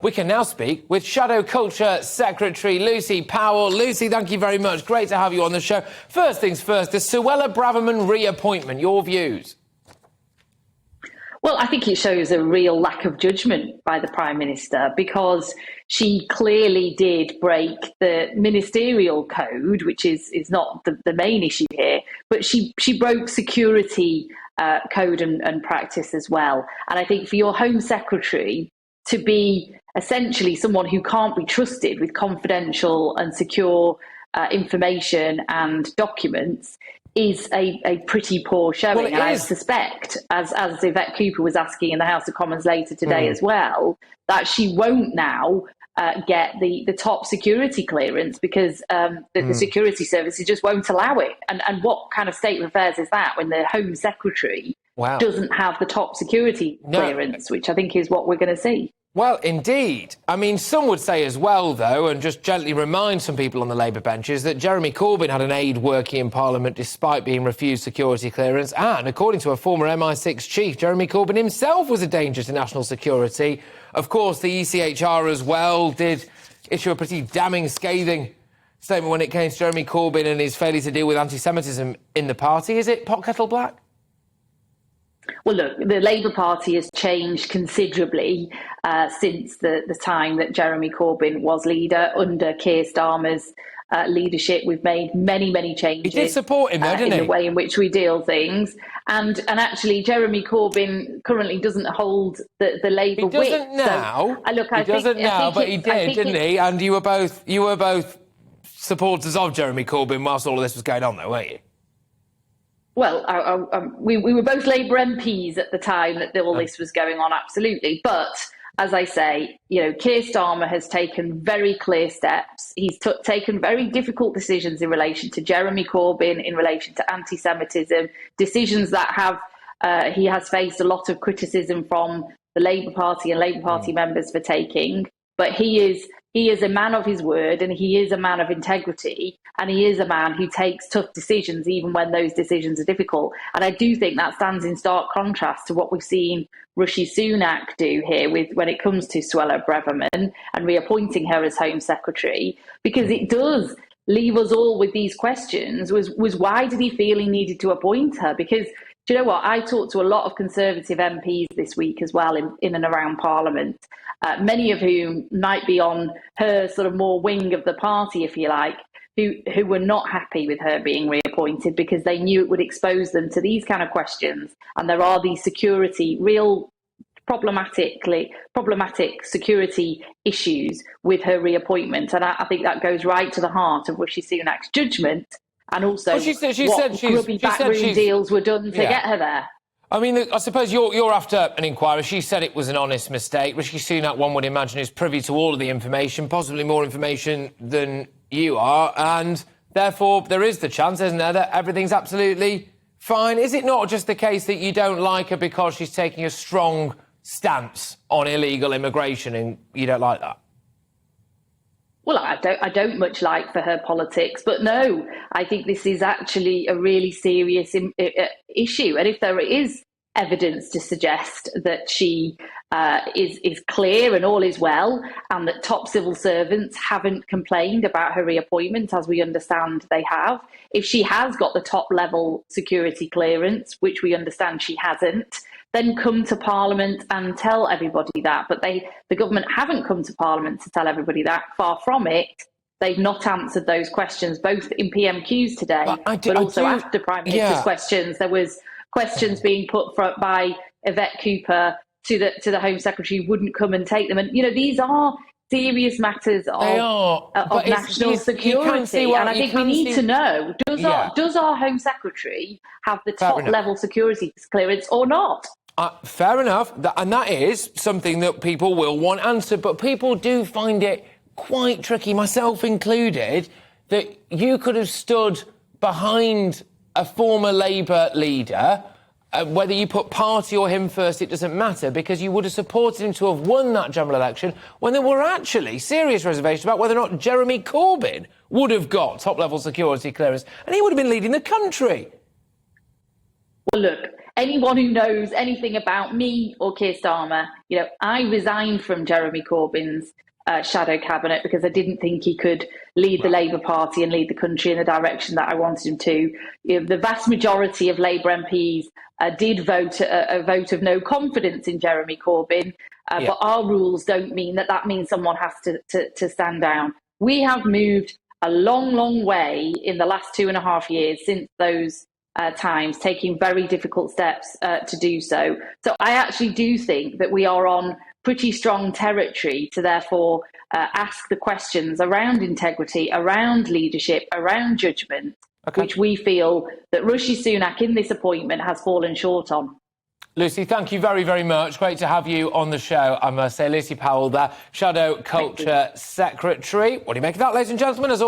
We can now speak with Shadow Culture Secretary Lucy Powell. Lucy, thank you very much. Great to have you on the show. First things first, the Suella Braverman reappointment, your views? Well, I think it shows a real lack of judgment by the Prime Minister, because she clearly did break the ministerial code, which is not the main issue here, but she broke security code and practice as well. And I think for your Home Secretary to be essentially someone who can't be trusted with confidential and secure information and documents is a pretty poor showing. Well, and I suspect, as Yvette Cooper was asking in the House of Commons later today as well, that she won't now get the top security clearance because the security services just won't allow it. And what kind of state of affairs is that when the Home Secretary doesn't have the top security clearance, which I think is what we're going to see? Well, indeed. I mean, some would say as well, though, and just gently remind some people on the Labour benches, that Jeremy Corbyn had an aide working in Parliament despite being refused security clearance. And according to a former MI6 chief, Jeremy Corbyn himself was a danger to national security. Of course, the ECHR as well did issue a pretty damning, scathing statement when it came to Jeremy Corbyn and his failure to deal with anti-Semitism in the party. Is it pot kettle black? Well, look, the Labour Party has changed considerably since the time that Jeremy Corbyn was leader. Under Keir Starmer's leadership, we've made many changes. He did support him, though, didn't he? In the way in which we deal things. And actually, Jeremy Corbyn currently doesn't hold the Labour whip. He doesn't now. He doesn't now, but he did, didn't he? And you were both supporters of Jeremy Corbyn whilst all of this was going on, though, weren't you? Well, we were both Labour MPs at the time that all this was going on, absolutely. But as I say, Keir Starmer has taken very clear steps. He's taken very difficult decisions in relation to Jeremy Corbyn, in relation to anti-Semitism, decisions that he has faced a lot of criticism from the Labour Party and Labour Party members for taking. But he is a man of his word, and he is a man of integrity, and he is a man who takes tough decisions even when those decisions are difficult. And I do think that stands in stark contrast to what we've seen Rishi Sunak do here when it comes to Suella Braverman and reappointing her as Home Secretary, because it does leave us all with these questions. Was why did he feel he needed to appoint her? Because do you know what? I talked to a lot of Conservative MPs this week as well in and around Parliament, many of whom might be on her sort of more wing of the party, if you like, who were not happy with her being reappointed because they knew it would expose them to these kind of questions. And there are these real problematic security issues with her reappointment. And I think that goes right to the heart of Rishi Sunak's judgment. And also what grubby backroom deals were done to get her there. I mean, I suppose you're after an inquiry. She said it was an honest mistake. Rishi Sunak, one would imagine, is privy to all of the information, possibly more information than you are, and therefore there is the chance, isn't there, that everything's absolutely fine. Is it not just the case that you don't like her because she's taking a strong stance on illegal immigration and you don't like that? Well, I don't much like for her politics, but no, I think this is actually a really serious issue. And if there is evidence to suggest that she is clear and all is well, and that top civil servants haven't complained about her reappointment, as we understand they have, if she has got the top level security clearance, which we understand she hasn't, then come to Parliament and tell everybody that. But the government haven't come to Parliament to tell everybody that. Far from it. They've not answered those questions, both in PMQs today, but also after Prime Minister's questions. There was questions being put by Yvette Cooper to the Home Secretary, wouldn't come and take them. And, these are serious matters of national security. And I think we need to know, does our Home Secretary have the top level security clearance or not? Fair enough. And that is something that people will want answered. But people do find it quite tricky, myself included, that you could have stood behind a former Labour leader, whether you put party or him first, it doesn't matter, because you would have supported him to have won that general election when there were actually serious reservations about whether or not Jeremy Corbyn would have got top-level security clearance, and he would have been leading the country. Well, look, anyone who knows anything about me or Keir Starmer, I resigned from Jeremy Corbyn's shadow cabinet because I didn't think he could lead the Labour Party and lead the country in the direction that I wanted him to. The vast majority of Labour MPs did vote a vote of no confidence in Jeremy Corbyn, but our rules don't mean that means someone has to stand down. We have moved a long, long way in the last 2.5 years since those times, taking very difficult steps to do so. So I actually do think that we are on pretty strong territory to therefore ask the questions around integrity, around leadership, around judgment, which we feel that Rishi Sunak in this appointment has fallen short on. Lucy, thank you very, very much. Great to have you on the show, I must say. Lucy Powell, there, Shadow Culture Secretary. What do you make of that, ladies and gentlemen? As